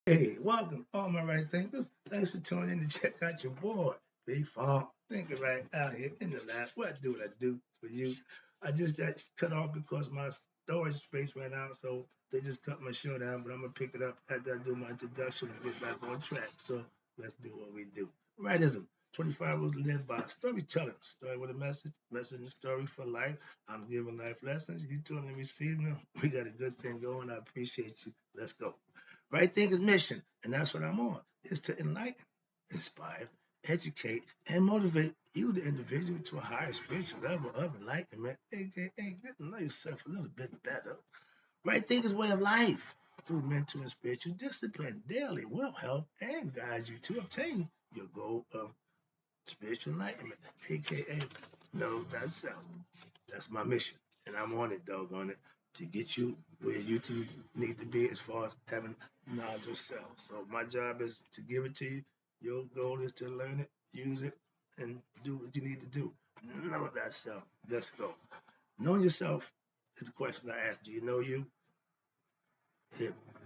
Hey, welcome, all my right thinkers. Thanks for tuning in to check out your boy, Big Funk. Thinking right out here in the lab. What I do for you? I just got cut off because my storage space ran out, so they just cut my show down. But I'm gonna pick it up after I do my introduction and get back on track. So let's do what we do. Rightism. 25 rules to live by. Storytelling. Story with a message. Message and story for life. I'm giving life lessons. You tune and receiving them. We got a good thing going. I appreciate you. Let's go. Right thinking mission, and that's what I'm on, is to enlighten, inspire, educate, and motivate you, the individual, to a higher spiritual level of enlightenment, aka get to know yourself a little bit better. Right thinking's way of life through mental and spiritual discipline daily will help and guide you to obtain your goal of spiritual enlightenment, aka know thyself. That's my mission, and I'm on it, doggone it, to get you where you two need to be as far as having knowledge of self. So my job is to give it to you. Your goal is to learn it, use it, and do what you need to do. Know thyself. Let's go. Knowing yourself is the question I asked. Do you know you?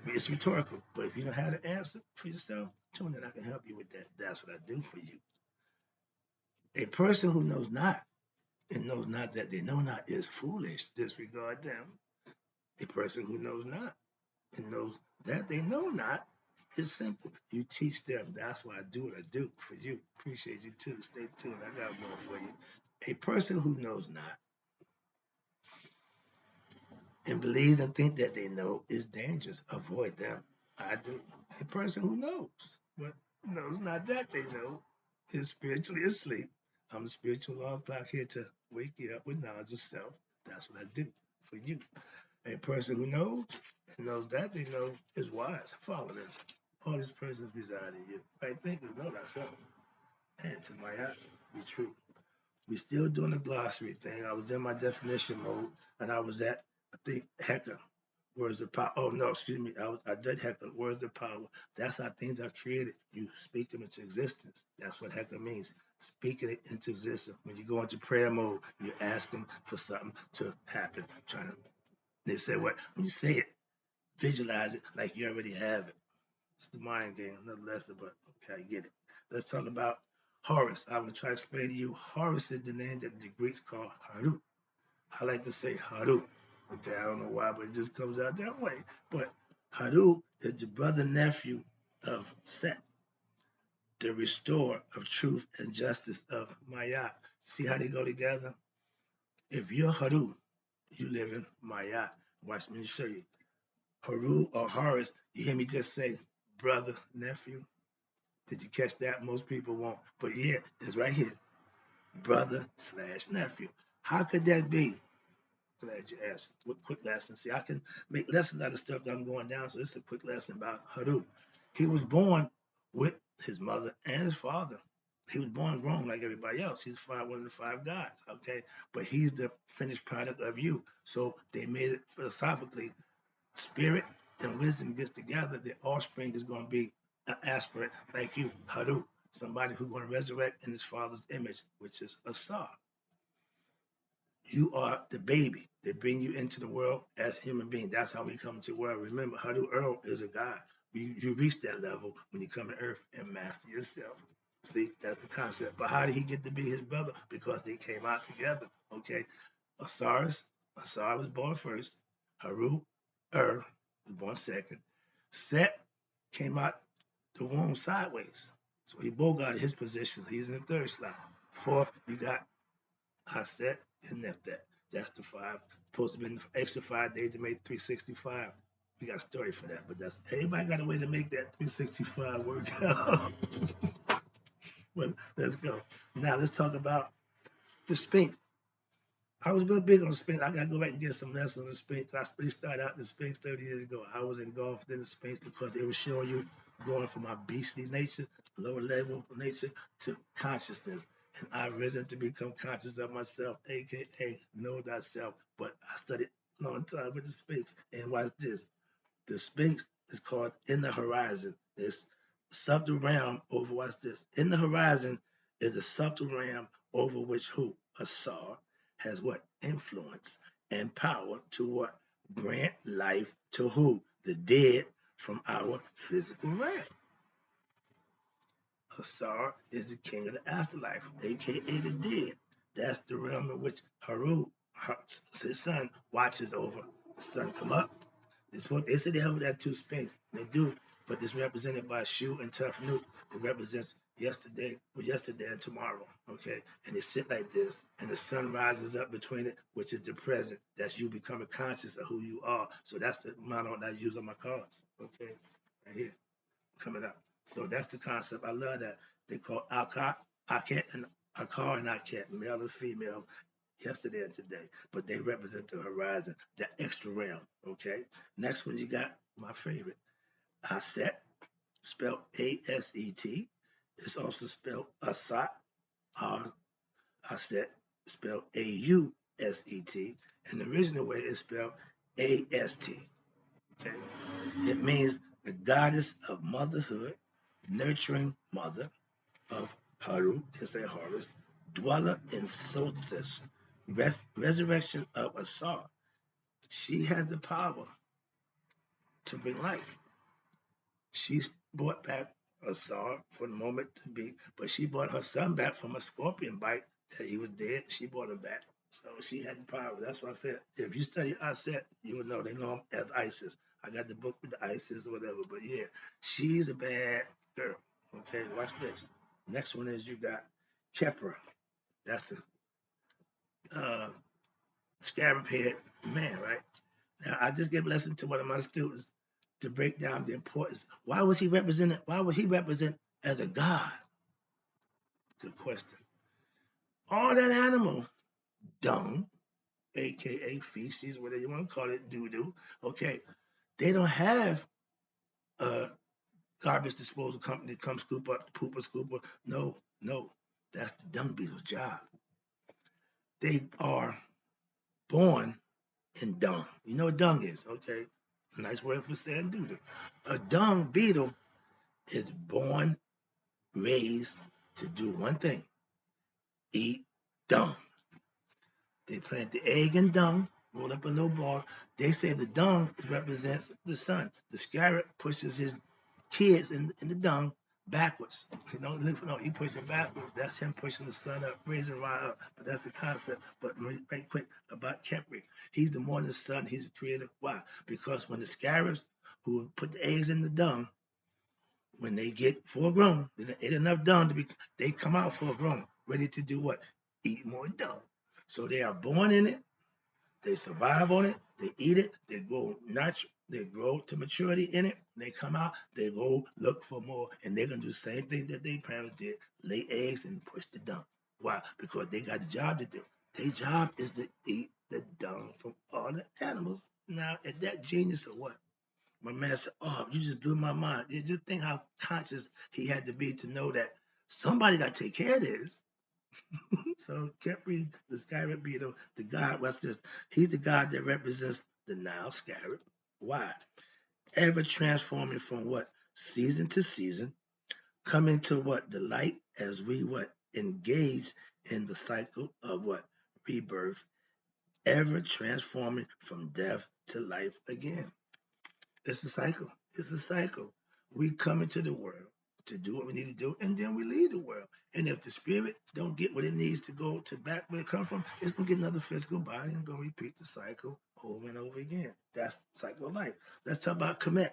It's rhetorical, but if you don't have the answer for yourself, tune in. I can help you with that. That's what I do for you. A person who knows not and knows not that they know not is foolish. Disregard them. A person who knows not and knows that they know not is simple. You teach them. That's why I do what I do for you. Appreciate you too. Stay tuned. I got more for you. A person who knows not and believes and think that they know is dangerous. Avoid them. I do. A person who knows, but knows not that they know is spiritually asleep. I'm a spiritual alarm clock here to wake you up with knowledge of self. That's what I do for you. A person who knows and knows that they know is wise. Follow them. All these persons reside in you. Right thinkers know thyself. And to my heart, be true. We still doing the glossary thing. I was in my definition mode, and I was at, I think, Hecker. Words of power. Oh no, excuse me. I did Hecker. Words of power. That's how things are created. You speak them into existence. That's what Hecker means. Speaking it into existence. When you go into prayer mode, you're asking for something to happen. Trying to. They say what? When you say it, visualize it like you already have it. It's the mind game, nothing less, but okay, I get it. Let's talk about Horus. I will try to explain to you. Horus is the name that the Greeks call Haru. I like to say Haru. Okay, I don't know why, but it just comes out that way. But Haru is the brother nephew of Set, the restorer of truth and justice of Maya. See how they go together? If you're Haru, you live in Maya. Watch me show you. Haru or Horus, you hear me just say brother, nephew? Did you catch that? Most people won't. But yeah, it's right here. Brother slash nephew. How could that be? Glad you asked. Quick lesson. See, I can make lessons out of stuff that I'm going down. So this is a quick lesson about Haru. He was born with his mother and his father. He was born grown like everybody else. He's one of the five gods, okay? But he's the finished product of you. So they made it philosophically. Spirit and wisdom gets together, the offspring is going to be an aspirant like you, Haru, somebody who's going to resurrect in his father's image, which is a star. You are the baby. They bring you into the world as human being. That's how we come to the world. Remember, Haru Earl is a god. You reach that level when you come to Earth and master yourself. See, that's the concept. But how did he get to be his brother? Because they came out together. Okay, Osiris was born first. Haru was born second. Set came out the womb sideways. So he both got his position. He's in the third slot. Fourth, you got Haset and Nephthah. That's the five. Supposed to be the extra 5 days to make 365. We got a story for that, but that's everybody got a way to make that 365 work out. But let's go. Now let's talk about the Spinx. I was real big on Spinx. I gotta go back and get some lessons on the Spinx. I really started out the Spinx 30 years ago. I was engulfed in the Spinx because it was showing you going from my beastly nature, lower level nature, to consciousness. And I've risen to become conscious of myself, aka know thyself. But I studied a long time with the Spinx. And watch this. The Spinx is called In the Horizon. It's subtle realm over, watch this. In the horizon is the subtle realm over which who? A Asar has what? Influence and power to what? Grant life to who? The dead from our physical realm. Asar is the king of the afterlife, aka the dead. That's the realm in which Haru, his son, watches over. The sun come up. They say they have that two Spinx. They do, but it's represented by Shu and Tough Nuke. It represents yesterday and tomorrow. Okay, and it sit like this, and the sun rises up between it, which is the present. That's you becoming conscious of who you are. So that's the motto that I use on my cards. Okay, right here, coming up. So that's the concept. I love that. They call Aket and Akar and Aket, male and female, yesterday and today, but they represent the horizon, the extra realm. Okay. Next one, you got my favorite, Aset, spelled Aset. It's also spelled Asat, Aset, spelled Auset, and the original way is spelled Ast. Okay. It means the goddess of motherhood, nurturing mother of Haru, his Horus, dweller in Sothis, resurrection of Asar. She had the power to bring life. She brought back Asar for the moment to be, but she brought her son back from a scorpion bite that he was dead. She brought him back. So she had the power. That's why I said, if you study Aset, you would know. They know him as Isis. I got the book with the Isis or whatever, but yeah, she's a bad girl. Okay, watch this. Next one is you got Kepra. That's the scarab head man, right? Now, I just gave a lesson to one of my students to break down the importance. Why was he represented? Why would he represent as a god? Good question. All that animal dung, aka feces, whatever you want to call it, doo doo. Okay, they don't have a garbage disposal company to come scoop up the pooper scooper. No, no, that's the dung beetle's job. They are born in dung. You know what dung is, okay? A nice word for saying doo doo. A dung beetle is born, raised to do one thing: eat dung. They plant the egg in dung, roll up a little ball. They say the dung represents the sun. The scarab pushes his kids in the dung backwards. No, he pushes it backwards. That's him pushing the sun up, raising right up. But that's the concept. But right quick about Kepri. He's the morning sun. He's the creator. Why? Because when the scarabs who put the eggs in the dung, when they get full grown, they ate enough dung to be, they come out full grown, ready to do what? Eat more dung. So they are born in it, they survive on it, they eat it, they grow natural, they grow to maturity in it, they come out, they go look for more, and they're gonna do the same thing that their parents did, lay eggs and push the dung. Why? Because they got a job to do. Their job is to eat the dung from all the animals. Now, is that genius or what? My man said, "Oh, you just blew my mind. You just think how conscious he had to be to know that somebody got to take care of this." So Kepri, the scarab beetle, the god, what's this? He's the god that represents the Nile scarab. Why? Ever transforming from what? Season to season, coming to what? The light as we what? Engage in the cycle of what? Rebirth, ever transforming from death to life again. It's a cycle. It's a cycle. We come into the world to do what we need to do, and then we leave the world. And if the spirit don't get what it needs to go to back where it come from, it's gonna get another physical body and go repeat the cycle over and over again. That's the cycle of life. Let's talk about Kemet.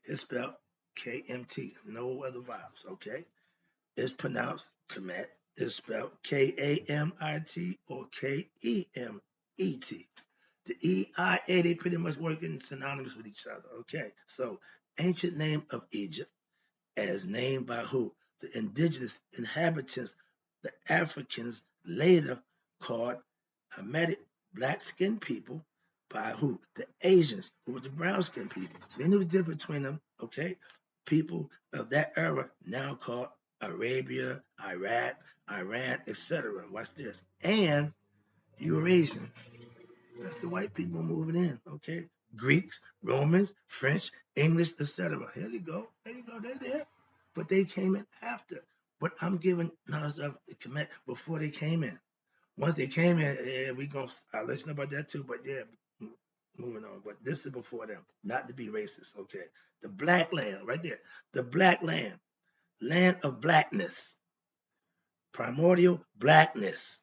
It's spelled KMT, no other vowels, okay? It's pronounced Kemet. It's spelled KAMIT or KEMET. The EIA, they pretty much working synonymous with each other. Okay, so ancient name of Egypt, as named by who? The indigenous inhabitants, the Africans, later called Hamitic black-skinned people by who? The Asians, who were the brown-skinned people. So they knew the difference between them, okay? People of that era now called Arabia, Iraq, Iran, etc. Watch this. And Eurasians. That's the white people moving in, okay? Greeks, Romans, French, English, etc. Here you go. There you go. They're there. But they came in after. But I'm giving knowledge of the command before they came in. Once they came in, yeah, I'll let you know about that too. But yeah, Moving on, but this is before them, not to be racist, okay? The black land, right there. The black land, land of blackness, primordial blackness,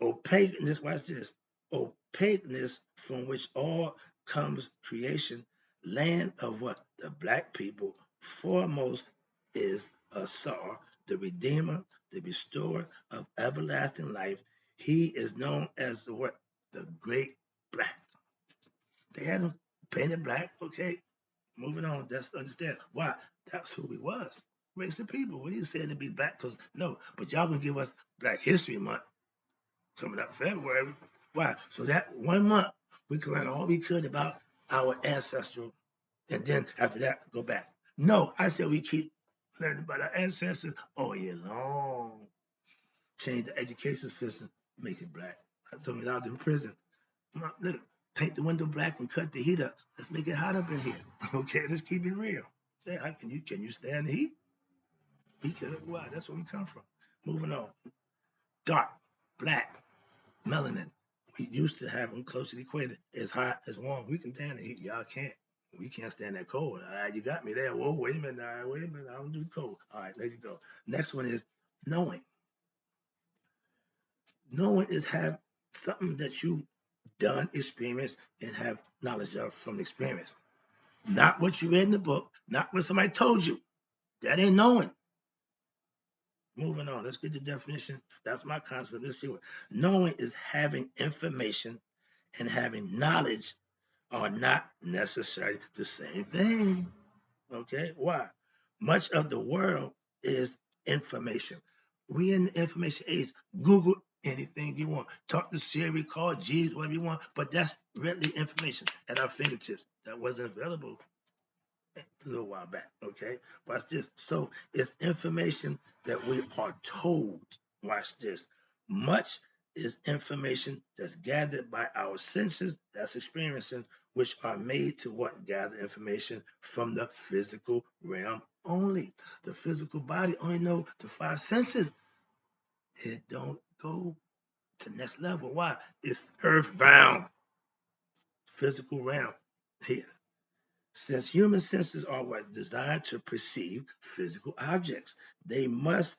opaqueness, watch this, opaqueness from which all comes creation, land of what? The black people, foremost is Asar, the Redeemer, the Bestower of everlasting life. He is known as the what? The Great Black. They had him painted black, okay? Moving on, that's understand why. That's who he was. Race of people. We didn't say to be black because no, but y'all gonna give us Black History Month coming up February. Why? So that 1 month we can learn all we could about our ancestral, and then after that go back. No, I said we keep learning about our ancestors all year long. Change the education system, make it black. I told me I was in prison. Look, paint the window black and cut the heat up. Let's make it hot up in here. Okay, let's keep it real. Say, how can you stand the heat? Because why? That's where we come from. Moving on. Dark, black, melanin. We used to have them close to the equator. As hot as warm. We can stand the heat. Y'all can't. We can't stand that cold. All right, you got me there. Whoa, wait a minute. All right, wait a minute. I don't do cold. All right, there you go. Next one is knowing. Knowing is have something that you done, experienced, and have knowledge of from experience. Not what you read in the book, not what somebody told you. That ain't knowing. Moving on. Let's get the definition. That's my concept. Let's see what knowing is having information and having knowledge are not necessarily the same thing. Okay? Why? Much of the world is information. We in the information age. Google anything you want. Talk to Siri, call Jeeves, whatever you want. But that's really information at our fingertips. That wasn't available a little while back. Okay? Watch this. So it's information that we are told. Watch this. Much is information that's gathered by our senses, that's experiencing, which are made to what? Gather information from the physical realm only. The physical body only know the five senses. It don't go to the next level. Why? It's earthbound. Physical realm here. Since human senses are what designed to perceive physical objects, they miss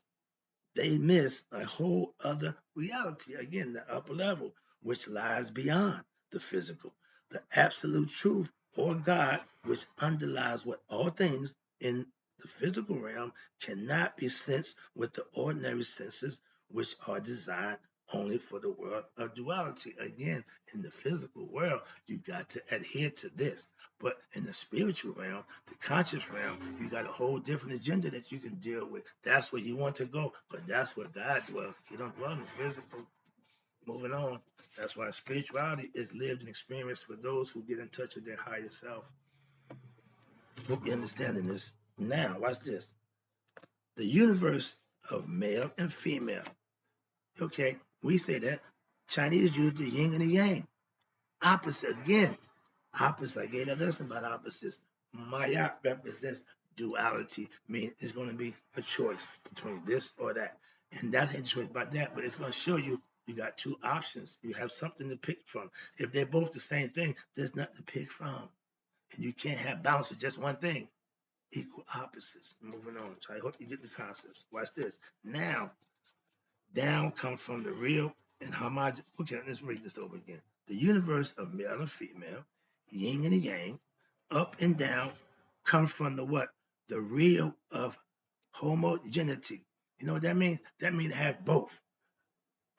a whole other reality, again, the upper level, which lies beyond the physical. The absolute truth or God, which underlies what all things in the physical realm cannot be sensed with the ordinary senses, which are designed only for the world of duality. Again, in the physical world, you got to adhere to this. But in the spiritual realm, the conscious realm, you got a whole different agenda that you can deal with. That's where you want to go, but that's where God dwells. He don't dwell in the physical. Moving on. That's why spirituality is lived and experienced for those who get in touch with their higher self. Hope you're understanding this. Now, watch this. The universe of male and female. Okay, we say that. Chinese use the yin and the yang. Opposites. Again, opposites. I gave a lesson about opposites. Maya represents duality, meaning it's going to be a choice between this or that. And that's a choice about that, but it's going to show you you got two options. You have something to pick from. If they're both the same thing, there's nothing to pick from. And you can't have balance with just one thing. Equal opposites. Moving on. So I hope you get the concepts. Watch this. Now, down comes from the real and homogeneous. Okay, let's read this over again. The universe of male and female, yin and yang, up and down, comes from the what? The real of homogeneity. You know what that means? That means to have both.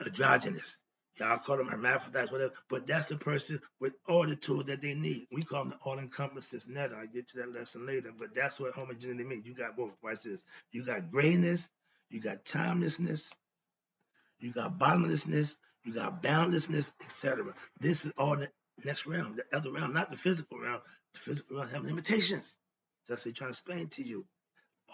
Androgynous. Y'all call them hermaphrodites, whatever, but that's a person with all the tools that they need. We call them the all-encompassing net. I'll get to that lesson later, but that's what homogeneity means. You got both. Watch this. You got grayness, you got timelessness, you got bottomlessness, you got boundlessness, etc. This is all the next realm, the other realm, not the physical realm. The physical realm have limitations. That's what he's trying to explain to you.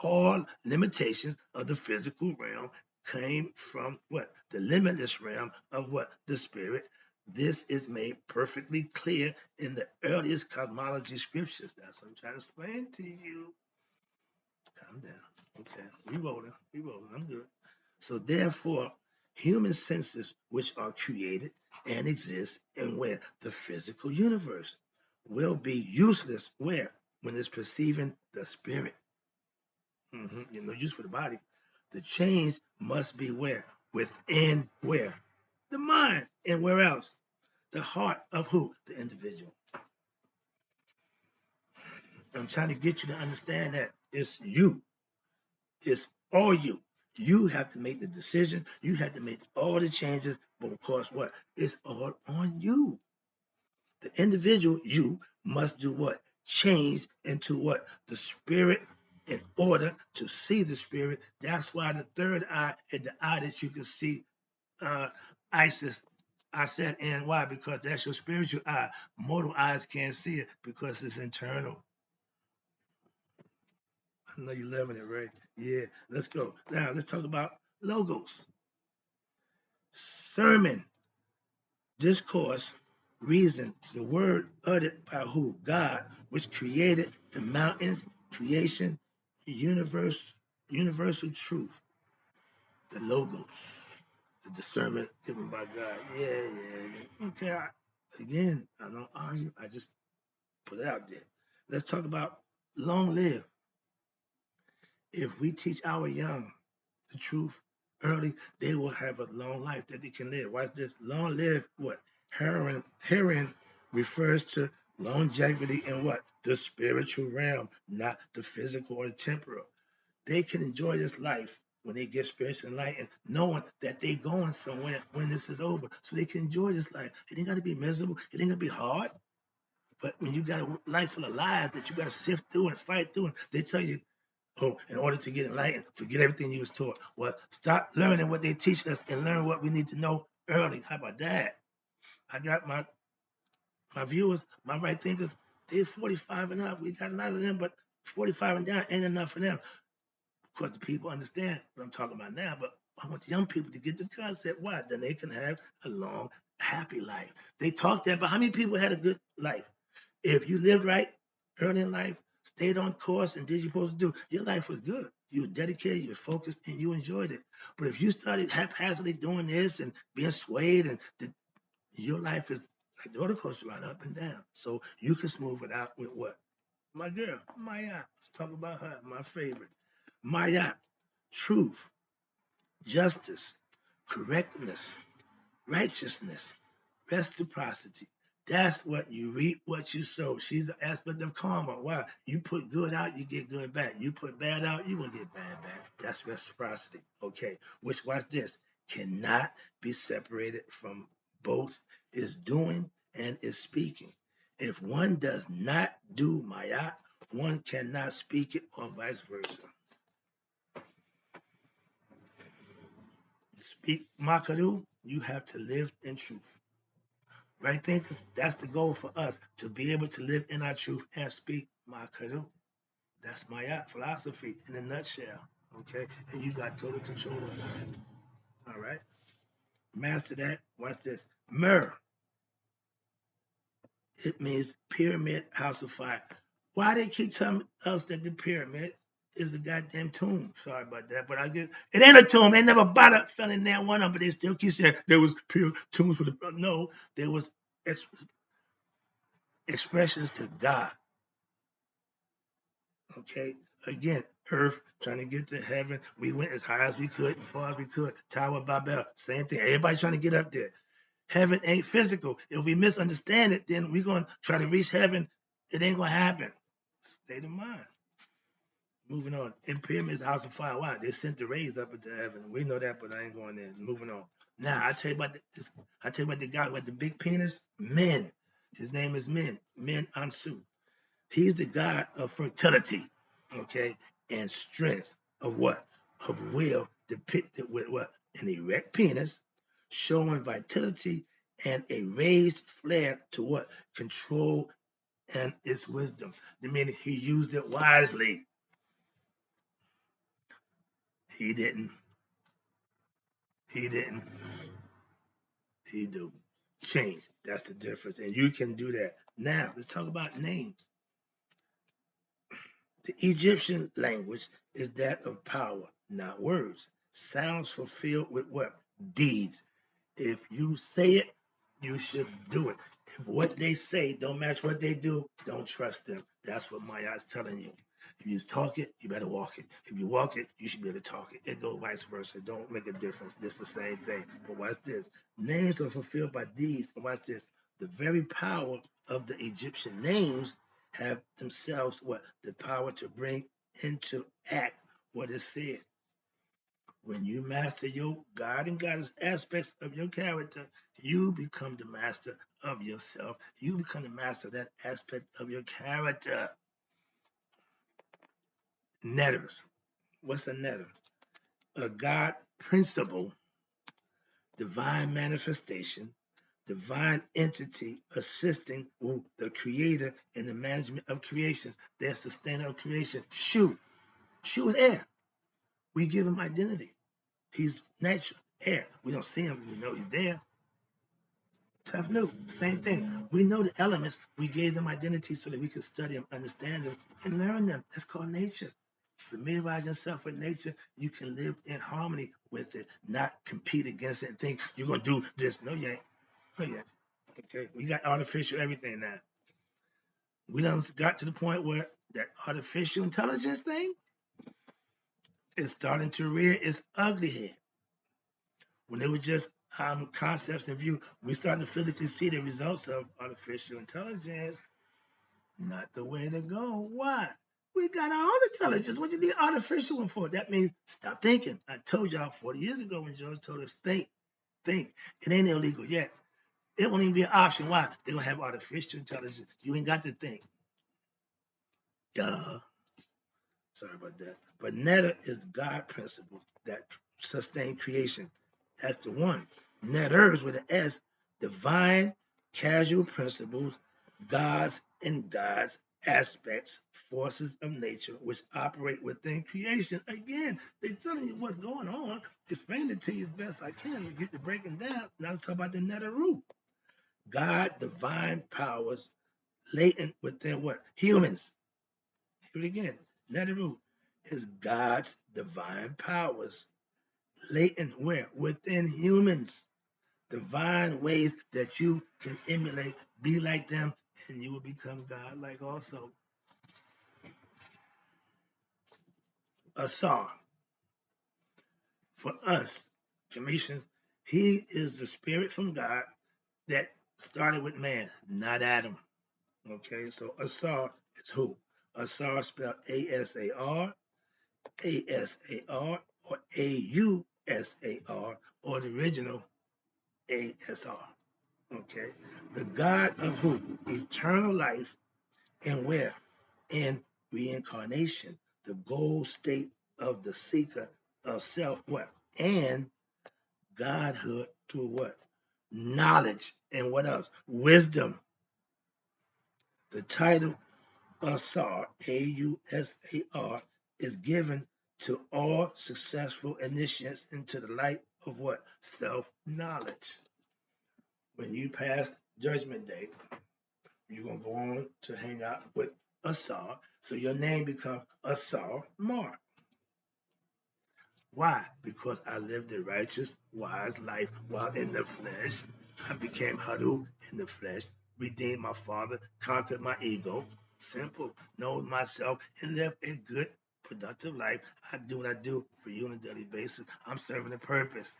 All limitations of the physical realm came from what? The limitless realm of what? The spirit. This is made perfectly clear in the earliest cosmology scriptures. That's what I'm trying to explain to you. Calm down. Okay. We rolling. I'm good. So therefore, human senses which are created and exist in where the physical universe will be useless where when it's perceiving the spirit. You know, use for the body. The change must be where? Within where? The mind. And where else? The heart of who? The individual. I'm trying to get you to understand that it's you. It's all you. You have to make the decision. You have to make all the changes. But of course, what? It's all on you. The individual, you, must do what? Change into what? The spirit in order to see the spirit. That's why the third eye is the eye that you can see Isis. I said, and why? Because that's your spiritual eye. Mortal eyes can't see it because it's internal. I know you're loving it, right? Yeah, let's go. Now, let's talk about logos. Sermon, discourse, reason, the word uttered by who? God, which created the mountains, creation, universal truth, the logos, the discernment given by God. Yeah. Okay, again, I don't argue, I just put it out there. Let's talk about long live. If we teach our young the truth early, they will have a long life that they can live. Watch this. Long live what? Herein refers to longevity in what? The spiritual realm, not the physical or the temporal. They can enjoy this life when they get spiritually enlightened, knowing that they're going somewhere when this is over. So they can enjoy this life. It ain't got to be miserable. It ain't going to be hard. But when you got a life full of lies that you got to sift through and fight through, and they tell you, oh, in order to get enlightened, forget everything you was taught. Well, stop learning what they teach us and learn what we need to know early. How about that? I got my viewers, my right thinkers, they're 45 and up. We got a lot of them, but 45 and down ain't enough for them. Of course, the people understand what I'm talking about now, but I want the young people to get the concept. Why? Then they can have a long, happy life. They talk that, but how many people had a good life? If you lived right early in life, stayed on course, and did what you're supposed to do, your life was good. You were dedicated, you were focused, and you enjoyed it. But if you started haphazardly doing this and being swayed, and your life is like the roller coaster ride up and down. So you can smooth it out with what? My girl, Maya. Let's talk about her, my favorite. Maya, truth, justice, correctness, righteousness, reciprocity. That's what you reap, what you sow. She's the aspect of karma. Why? You put good out, you get good back. You put bad out, you're going to get bad back. That's reciprocity. Okay, which, watch this, cannot be separated from both is doing and is speaking. If one does not do Maya, one cannot speak it or vice versa. Speak Makaru, you have to live in truth. Right there, because that's the goal for us, to be able to live in our truth and speak Makaru. That's my philosophy in a nutshell. Okay? And you got total control of that. All right? Master that. Watch this. Mer. It means pyramid, house of fire. Why they keep telling us that the pyramid is a goddamn tomb? Sorry about that, but I get it ain't a tomb. They never bothered fell in there one of them, but they still keep saying there was tombs for the no. There was expressions to God. Okay, again, earth trying to get to heaven. We went as high as we could, as far as we could. Tower of Babel, same thing. Everybody's trying to get up there. Heaven ain't physical. If we misunderstand it, then we're gonna try to reach heaven. It ain't gonna happen. State of mind. Moving on. In pyramids, house of fire. Why? They sent the rays up into heaven. We know that, but I ain't going there. Moving on. Now I tell you about this. I tell you about the guy who had the big penis. Men. His name is Men. Men Ansu. He's the god of fertility, okay, and strength of what? Of will, depicted with what? An erect penis, showing vitality and a raised flare to what? Control and its wisdom. I mean, he used it wisely. He didn't. He didn't. He do. Change. That's the difference. And you can do that. Now, let's talk about names. The Egyptian language is that of power, not words. Sounds fulfilled with what? deeds. If you say it, you should do it. If what they say don't match what they do, don't trust them. That's what Maya is telling you. If you talk it, you better walk it. If you walk it, you should be able to talk it. It goes vice versa. Don't make a difference. It's the same thing. But watch this. Names are fulfilled by deeds. And watch this. The very power of the Egyptian names have themselves what? The power to bring into act what is said. When you master your God and Goddess aspects of your character, you become the master of yourself. You become the master of that aspect of your character. Netters. What's a netter? A God principle, divine manifestation, divine entity assisting the creator in the management of creation, their sustainer of creation. Shu. Shu is air. We give him identity. He's natural, air. We don't see him, we know he's there. Tough new, same thing. We know the elements. We gave them identity so that we could study them, understand them, and learn them. That's called nature. Familiarize yourself with nature. You can live in harmony with it, not compete against it and think you're gonna do this. No, you ain't. No, you ain't. Okay, we got artificial everything now. We done got to the point where that artificial intelligence thing is starting to rear its ugly head. When they were just concepts in view, we're starting to physically see the results of artificial intelligence. Not the way to go. Why? We got our own intelligence. What you need artificial one for? That means stop thinking. I told y'all 40 years ago when George told us think. It ain't illegal yet. It won't even be an option. Why? They're gonna have artificial intelligence. You ain't got to think. Duh. Sorry about that. But Netta is God principle that sustain creation. That's the one. Netters with an S, divine casual principles, gods and gods aspects, forces of nature which operate within creation. Again, they're telling you what's going on. Explain it to you as best I can. Get the breaking down. Now let's talk about the Netta root. God, divine powers latent within what? Humans. Hear it again. Netaru is God's divine powers latent where? Within humans. Divine ways that you can emulate, be like them, and you will become God-like also. Asar. For us, Commissions, he is the spirit from God that started with man, not Adam. Okay, so Asar is who? Asar spelled A-S-A-R, A-S-A-R, or A-U-S-A-R, or the original A-S-R. Okay? The God of who? Eternal life, and where? In reincarnation, the goal state of the seeker of self, what? And Godhood through what? Knowledge, and what else? Wisdom. The title Asar, A-U-S-A-R, is given to all successful initiates into the light of what? Self-knowledge. When you pass Judgment Day, you're going to go on to hang out with Asar, so your name becomes Asar Mar. Why? Because I lived a righteous, wise life while in the flesh. I became Haru in the flesh, redeemed my father, conquered my ego. Simple. Know myself and live a good, productive life. I do what I do for you on a daily basis. I'm serving a purpose.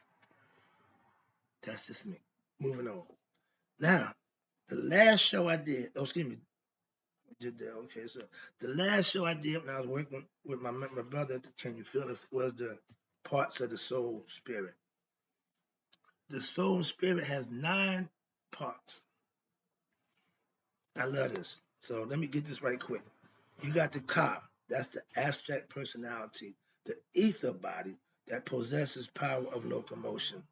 That's just me. Moving on. Now, the last show I did, excuse me, did that. Okay, so the last show I did when I was working with my brother, Can You Feel This, was the parts of the soul spirit. The soul spirit has 9 parts. I love this. So let me get this right quick. You got the Ka, that's the abstract personality, the ether body that possesses power of locomotion.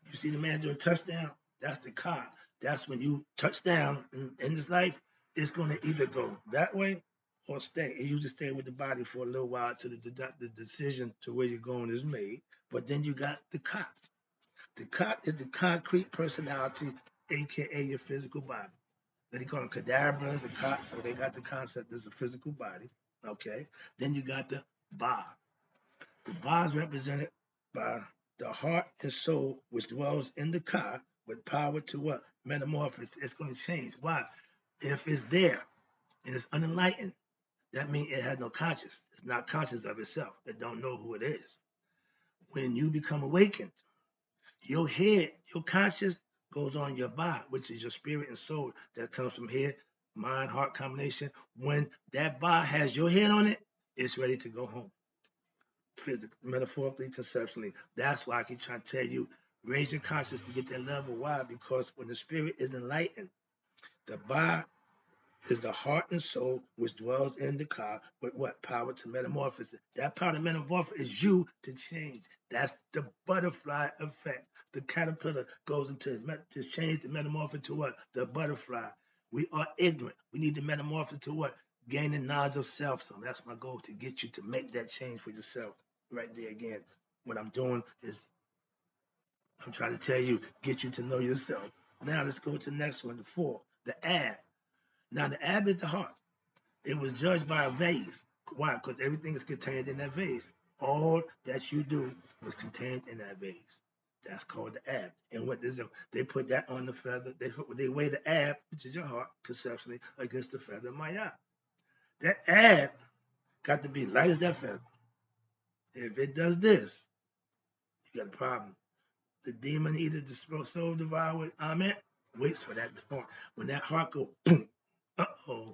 You see the man doing touchdown? That's the Ka. That's when you touch down in this life, it's going to either go that way or stay. And you just stay with the body for a little while till the decision to where you're going is made. But then you got the Ka. The Ka is the concrete personality, aka your physical body. They call them cadabras and cots, so they got the concept as a physical body. Okay. Then you got the Ba. The Ba is represented by the heart and soul which dwells in the car with power to what? Metamorphosis. It's going to change. Why? If it's there and it's unenlightened, that means it has no conscience. It's not conscious of itself. It don't know who it is. When you become awakened, your head, your conscious goes on your body, which is your spirit and soul that comes from head, mind, heart combination. When that body has your head on it, it's ready to go home. Physically, metaphorically, conceptually. That's why I keep trying to tell you, raise your conscious to get that level. Why? Because when the spirit is enlightened, the body is the heart and soul which dwells in the car with what? Power to metamorphosis. That power to metamorphosis is you to change. That's the butterfly effect. The caterpillar goes into to change the metamorphosis to what? The butterfly. We are ignorant. We need the metamorphosis to what? Gaining knowledge of self. So that's my goal, to get you to make that change for yourself. Right there again. What I'm doing is I'm trying to tell you, get you to know yourself. Now let's go to the next one, the 4, the ab. Now the ab is the heart. It was judged by a vase. Why? Because everything is contained in that vase. All that you do was contained in that vase. That's called the ab. And what is it? They put that on the feather. They weigh the ab, which is your heart, conceptually, against the feather of my eye. That ab got to be light as that feather. If it does this, you got a problem. The demon, either the soul devoured, amen, waits for that point. When that heart go, uh-oh,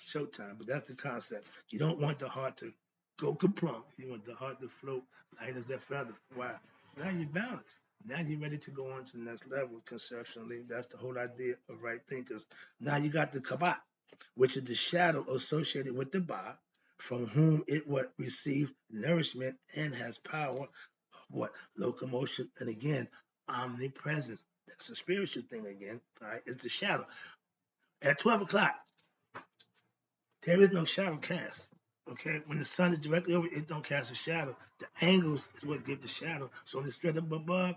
showtime. But that's the concept. You don't want the heart to go kaplunk. You want the heart to float light as that feather. Why? Now you're balanced. Now you're ready to go on to the next level conceptually. That's the whole idea of right thinkers. Now you got the kabat, which is the shadow associated with the ba, from whom it what receives nourishment and has power of what? Locomotion. And again, omnipresence. That's a spiritual thing again. All right, it's the shadow. At 12 o'clock, there is no shadow cast. Okay, when the sun is directly over, it don't cast a shadow. The angles is what give the shadow. So when it's straight up above,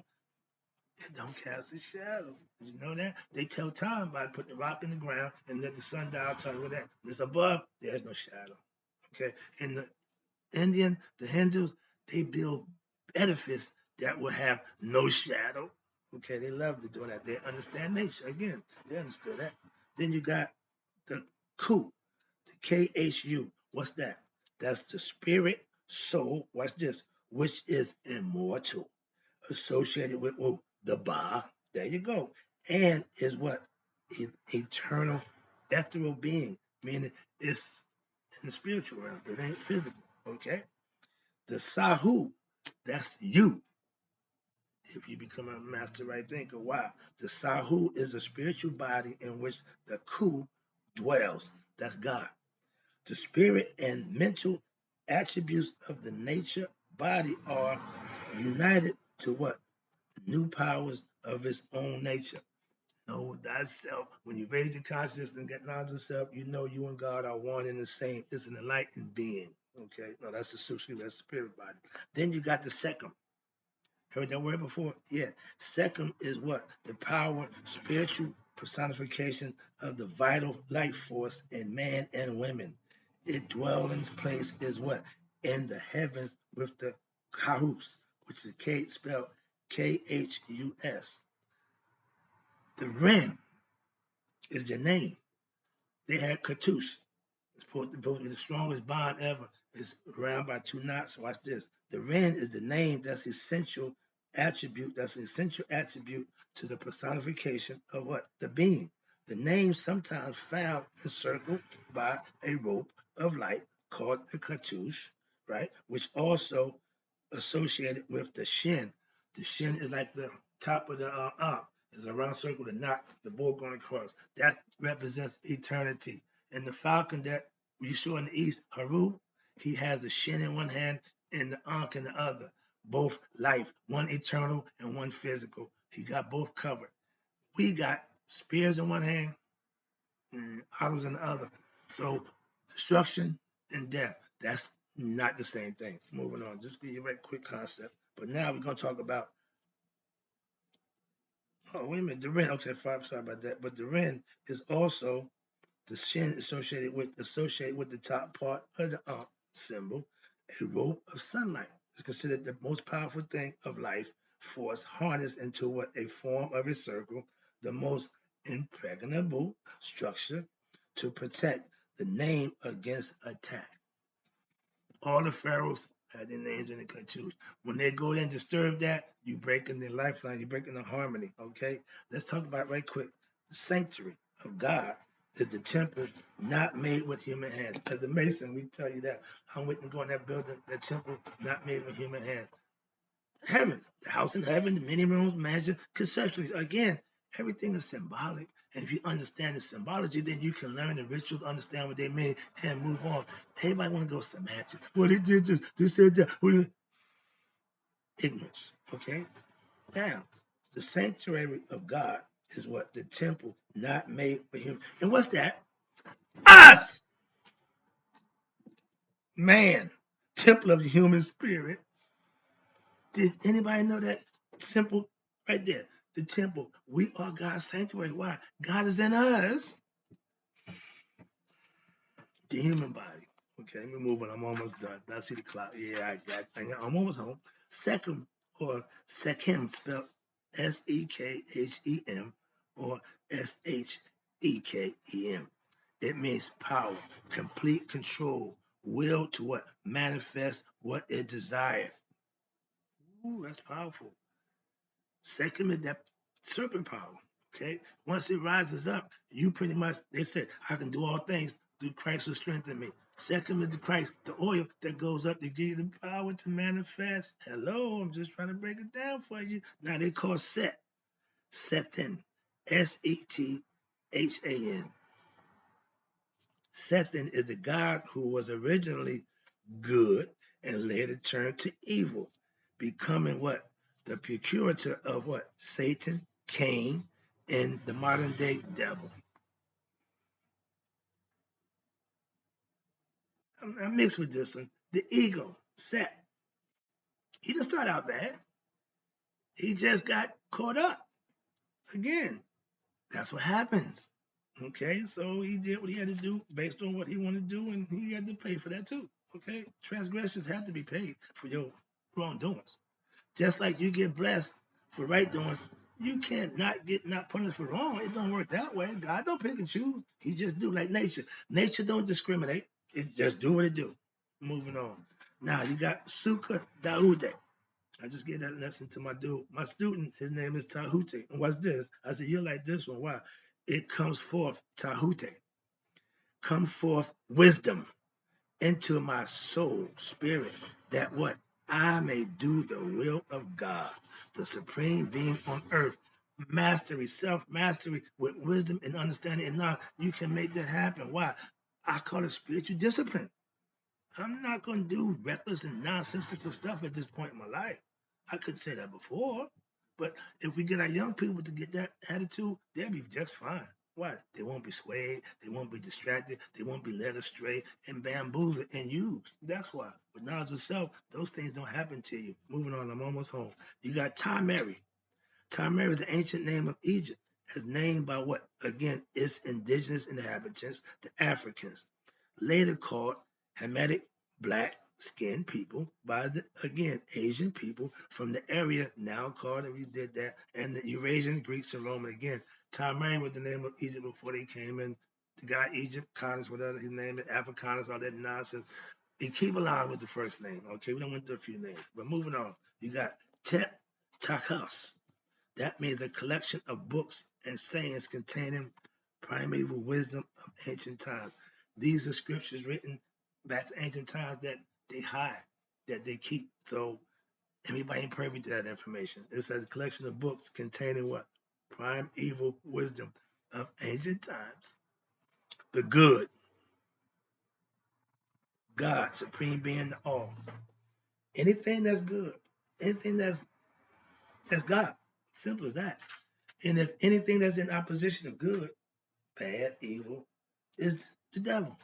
it don't cast a shadow. Did you know that? They tell time by putting the rock in the ground and let the sun die. Tell you that. When it's above, there's no shadow. Okay, in the Indian, the Hindus, they build edifice that will have no shadow. Okay, they love to do that. They understand nature. Again, they understood that. Then you got the Ku. KHU. What's that? That's the spirit, soul. Watch this, which is immortal, associated with the Ba. There you go. And is what? Eternal, ethereal being, meaning it's in the spiritual realm. It ain't physical. Okay. The Sahu. That's you. If you become a master right thinker, why? The Sahu is a spiritual body in which the Ku dwells. That's God. The spirit and mental attributes of the nature body are united to what? New powers of its own nature. Know thyself. When you raise your consciousness and get knowledge of self, you know you and God are one and the same. It's an enlightened being. Okay, no, that's the sushi, that's the spirit body. Then you got the second. Heard that word before? Yeah. Second is what? The power, spiritual personification of the vital life force in man and women. Its dwelling place is what? In the heavens with the Kahus, which is K spelled Khus. The Ren is their name. They had Katus. It's supposed to be the strongest bond ever. It's around by 2 knots. Watch this. The Ren is the name that's essential attribute. That's an essential attribute to the personification of what? The being. The name sometimes found encircled by a rope of light called the Katush, right? Which also associated with the Shin. The Shin is like the top of the arm. It's a round circle, the knot, the bull going across. That represents eternity. And the falcon that you saw in the east, Haru, he has a Shin in one hand and the Ankh in the other. Both life, one eternal and one physical. He got both covered. We got spears in one hand and arrows in the other. So destruction and death, that's not the same thing. Moving on, just give you a very quick concept. But now we're going to talk about, oh, wait a minute, the Ren. Okay, fine, sorry about that. But the Ren is also the Shin associated with the top part of the symbol, a rope of sunlight. is considered the most powerful thing of life force harnessed into what a form of a circle, the most impregnable structure to protect the name against attack. All the pharaohs had their names in the cartouche. When they go in and disturb that, you breaking their lifeline, you breaking the harmony. Okay, let's talk about right quick. The sanctuary of God is the temple not made with human hands. As a Mason, we tell you that. I'm waiting to go in that building, that temple not made with human hands. Heaven, the house in heaven, the many rooms, mansion, conceptually. Again, everything is symbolic. And if you understand the symbology, then you can learn the rituals, understand what they mean, and move on. Everybody want to go semantic. Well, they did this, they said that. Ignorance. Okay? Now, the sanctuary of God is what? The temple not made for him. And what's that? Us! Man. Temple of the human spirit. Did anybody know that? Simple right there. The temple. We are God's sanctuary. Why? God is in us. The human body. Okay, let me move on. I'm almost done. I see the clock. Yeah, I'm almost home. Second or Sechem, spelled Sekhem or Shekem. It means power, complete control, will to what? Manifest what it desires. Ooh, that's powerful. Second is that serpent power. Okay. Once it rises up, you pretty much, they said, I can do all things through Christ who strengthened me. Second is the Christ, the oil that goes up to give you the power to manifest. Hello, I'm just trying to break it down for you. Now they call Set. Sethan. Sethan. Sethan is the God who was originally good and later turned to evil, becoming what? The procurator of what? Satan, Cain, and the modern day devil. I'm mixed with this one. The ego, Set. He didn't start out bad. He just got caught up. Again, that's what happens. Okay, so he did what he had to do based on what he wanted to do, and he had to pay for that too. Okay, transgressions have to be paid for your wrongdoings. Just like you get blessed for right doings, you can't not punished for wrong. It don't work that way. God don't pick and choose. He just do like nature. Nature don't discriminate. It just do what it do. Moving on. Now you got Sukkah Daude. I just gave that lesson to my dude. My student, his name is Tahute. And what's this? I said, you like this one. Why? It comes forth, Tahute. Come forth wisdom into my soul, spirit, that what? I may do the will of God, the supreme being on earth. Mastery, self-mastery with wisdom and understanding. And now you can make that happen. Why? I call it spiritual discipline. I'm not going to do reckless and nonsensical stuff at this point in my life. I could say that before, but if we get our young people to get that attitude, they'll be just fine. Why? They won't be swayed, they won't be distracted, they won't be led astray and bamboozled and used. That's why. With knowledge of self, those things don't happen to you. Moving on, I'm almost home. You got Tamari. Tamari is the ancient name of Egypt, as named by what? Again, its indigenous inhabitants, the Africans, later called Hamitic black skinned people by the again Asian people from the area now called, and we did that, and the Eurasian Greeks and Roman again. Tamari was the name of Egypt before they came in. The guy Egypt, Connors, whatever his name is, Africanus, all that nonsense. And keep along with the first name, okay? We don't went through a few names, but moving on. You got Tep Takas. That means a collection of books and sayings containing primeval wisdom of ancient times. These are scriptures written back to ancient times that they hide, that they keep. So everybody ain't privy to that information. It says a collection of books containing what? Primeval wisdom of ancient times. The good, God, supreme being the all. Anything that's good, anything that's God. Simple as that. And if anything that's in opposition of good, bad, evil, is the devil.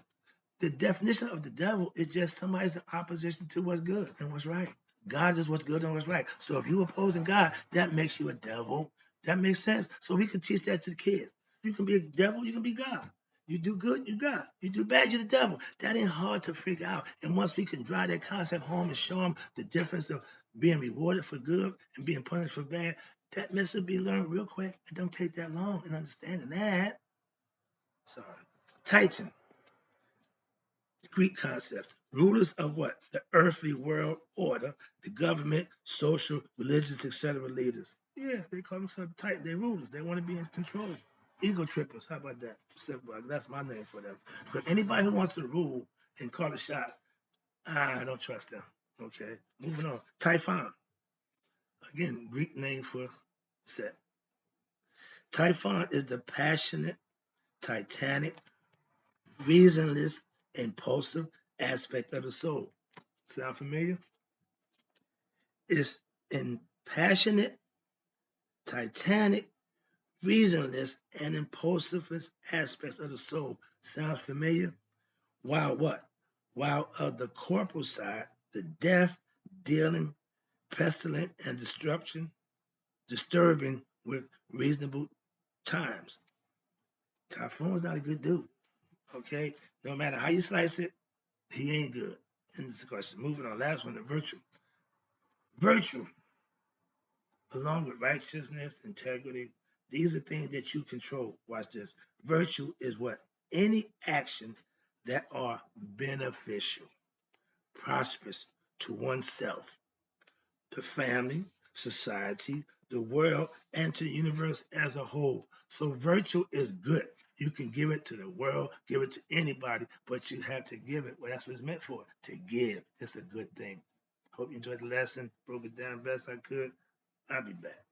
The definition of the devil is just somebody's in opposition to what's good and what's right. God is what's good and what's right. So if you're opposing God, that makes you a devil. That makes sense. So we can teach that to the kids. You can be a devil, you can be God. You do good, you God. You do bad, you're the devil. That ain't hard to figure out. And once we can drive that concept home and show them the difference of being rewarded for good and being punished for bad, that mess will be learned real quick. It don't take that long in understanding that. Sorry. Titan, Greek concept. Rulers of what? The earthly world order, the government, social, religious, etc. leaders. Yeah, they call themselves Titan. They're rulers. They want to be in control. Ego trippers. How about that? Simple. That's my name for them. Because anybody who wants to rule and call the shots, I don't trust them. Okay. Moving on. Typhon. Again, Greek name for set. Typhon is the passionate, titanic, reasonless, impulsive aspect of the soul. Sound familiar? It's in passionate, titanic, reasonless, and impulsive aspects of the soul. Sounds familiar? While what? While of the corporal side, the death, dealing, pestilent, and destruction, disturbing with reasonable times. Typhoon's not a good dude. Okay? No matter how you slice it, he ain't good. In this question. Moving on. Last one, the virtue. Virtue, along with righteousness, integrity, these are things that you control. Watch this. Virtue is what? Any action that are beneficial, prosperous to oneself, the family, society, the world, and to the universe as a whole. So virtue is good. You can give it to the world, give it to anybody, but you have to give it. Well, that's what it's meant for, to give. It's a good thing. Hope you enjoyed the lesson. Broke it down best I could. I'll be back.